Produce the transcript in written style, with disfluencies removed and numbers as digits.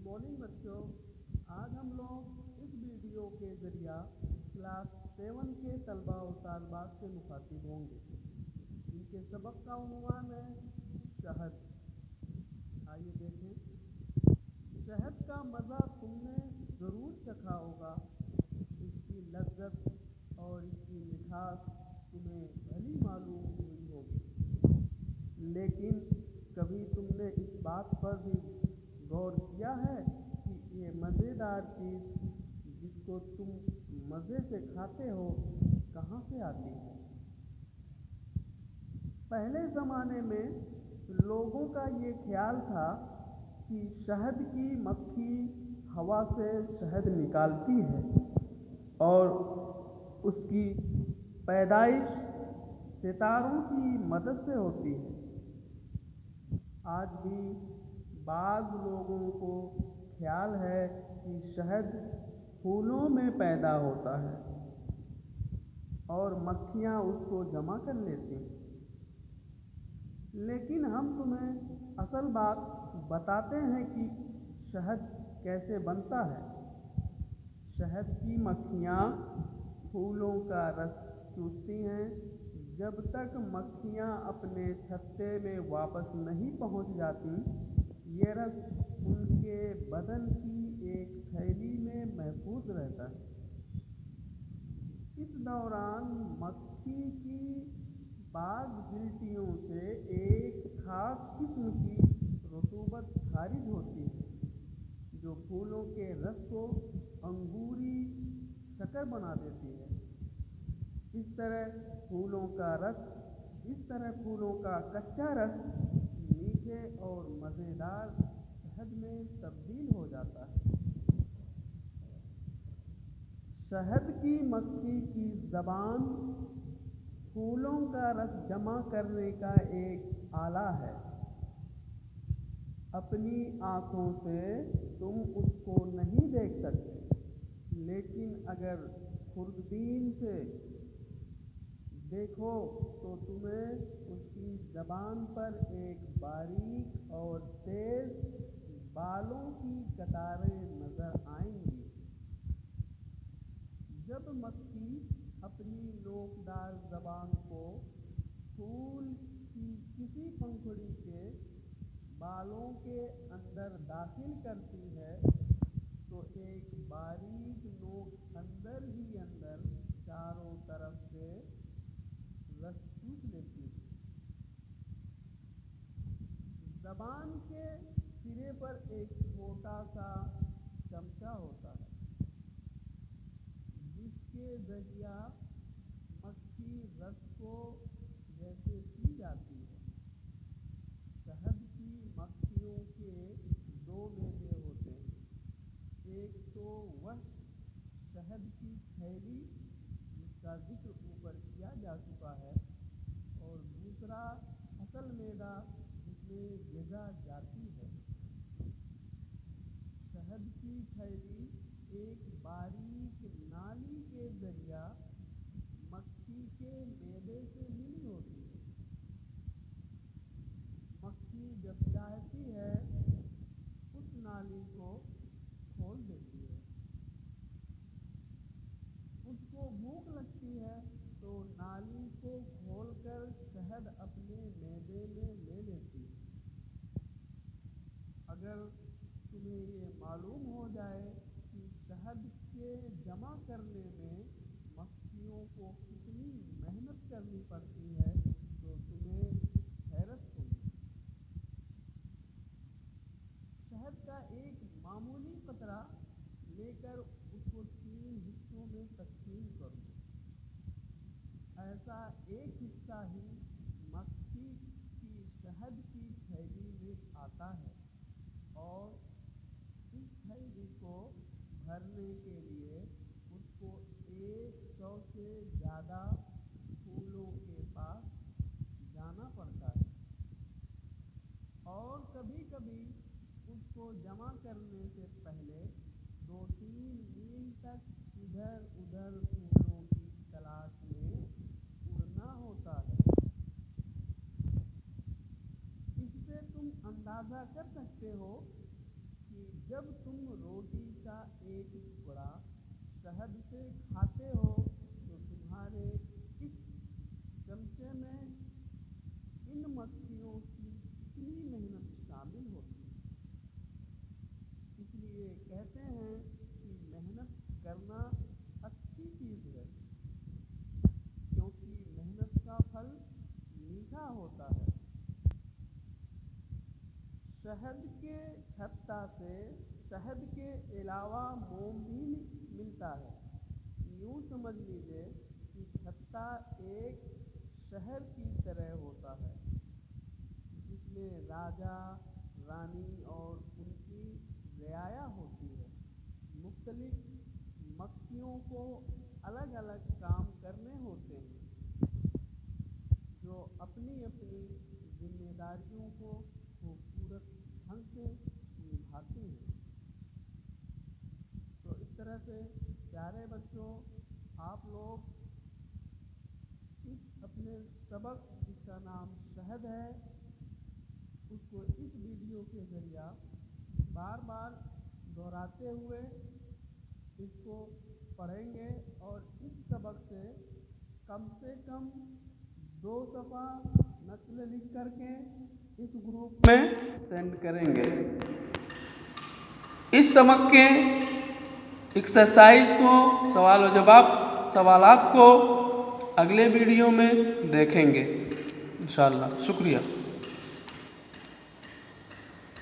Morning बच्चों। आज हम लोग इस वीडियो के ज़रिए क्लास 7 के तलबा और तालबात से मुखातिब होंगे। इनके सबक का उन्वान है शहद। आइए देखें। शहद का मज़ा तुमने ज़रूर चखा होगा। इसकी लज्जत और इसकी मिठास तुम्हें भली मालूम हुई होगी, लेकिन कभी तुमने इस बात पर भी गौर किया है कि ये मज़ेदार चीज़ जिसको तुम मज़े से खाते हो कहाँ से आती है? पहले ज़माने में लोगों का ये ख्याल था कि शहद की मक्खी हवा से शहद निकालती है और उसकी पैदाइश सितारों की मदद से होती है। आज भी बाज़ लोगों को ख्याल है कि शहद फूलों में पैदा होता है और मक्खियाँ उसको जमा कर लेती हैं, लेकिन हम तुम्हें असल बात बताते हैं कि शहद कैसे बनता है। शहद की मक्खियाँ फूलों का रस चूसती हैं। जब तक मक्खियाँ अपने छत्ते में वापस नहीं पहुंच जाती, ये रस उनके बदन की एक थैली में महफूज रहता है। इस दौरान मक्खी की बाज़ गिल्टियों से एक खास किस्म की रतूबत खारिज होती है, जो फूलों के रस को अंगूरी शक्कर बना देती है। इस तरह फूलों का कच्चा रस मीठे और मज़ेदार शहद में तब्दील हो जाता है। शहद की मक्खी की ज़बान फूलों का रस जमा करने का एक आला है। अपनी आँखों से तुम उसको नहीं देख सकते, लेकिन अगर खुर्दबीन से देखो तो तुम्हें उसकी ज़बान पर एक बारीक और तेज़ बालों की कतारें नज़र आएंगी। जब मक्खी अपनी नोकदार ज़बान को फूल की किसी पंखुड़ी के बालों के अंदर दाखिल करती है, तो एक बारीक नोक अंदर ही अंदर चारों तरफ से रस चूस लेती है। ज़बान के सिरे पर एक छोटा सा चमचा होता है, जिसके ज़रिया मक्खी रस को जैसे पी जाती है। शहद की मक्खियों के दो मेले होते हैं। एक तो वह शहद की थैली जिसका जिक्र ऊपर किया जा चुका है, और दूसरा असल मैदा जिसमें ग़िज़ा जाती है। शहद की थैली एक बारीक नाली के ज़रिया मक्खी के मैदे से मिली होती है। मक्खी जब चाहती है उस नाली को खोल देती है। उसको भूख लगती है तो नाली को खोलकर शहद अपने मैदे में ले लेती है। अगर तुम्हें ये मालूम हो जाए कि शहद के जमा करने में मक्खियों को कितनी मेहनत करनी पड़ती है, तो तुम्हें हैरत होगी। शहद का एक मामूली कतरा लेकर उसको 3 हिस्सों में तकसीम करो। ऐसा एक हिस्सा ही मक्खी की शहद की थैली में आता है, और इस थैली को भरने के लिए उसको 100 से ज़्यादा फूलों के पास जाना पड़ता है, और कभी कभी उसको जमा करने से पहले 2-3 मील तक इधर उधर फूलों की तलाश में उड़ना होता है। इससे तुम अंदाज़ा कर सकते हो कि جب تم روٹی کا ایک ٹکڑا شہد سے کھاتے ہو تو تمہارے اس چمچے میں ان مکھیوں کی کتنی محنت شامل ہوتی ہے۔ اس لیے کہتے ہیں کہ محنت کرنا اچھی چیز ہے، کیونکہ محنت کا پھل میٹھا ہوتا ہے۔ شہد کے چھتا سے شہد کے علاوہ موم بھی ملتا ہے۔ یوں سمجھ لیجیے کہ چھتا ایک شہر کی طرح ہوتا ہے جس میں راجا، رانی اور ان کی رعایا ہوتی ہے۔ مختلف مکھیوں کو الگ الگ کام کرنے ہوتے ہیں جو اپنی اپنی ذمہ داریوں کو خوبصورت ڈھنگ سے نبھاتی ہیں۔ تو اس طرح سے پیارے بچوں، آپ لوگ اس اپنے سبق جس کا نام شہد ہے اس کو اس ویڈیو کے ذریعہ بار بار دہراتے ہوئے اس کو پڑھیں گے اور اس سبق سے کم 2 صفحہ نقل لکھ کر کے اس گروپ میں سینڈ کریں گے۔ اس سبق کے ایکسرسائز کو، سوال و جواب سوالات کو اگلے ویڈیو میں دیکھیں گے انشاءاللہ۔ شکریہ۔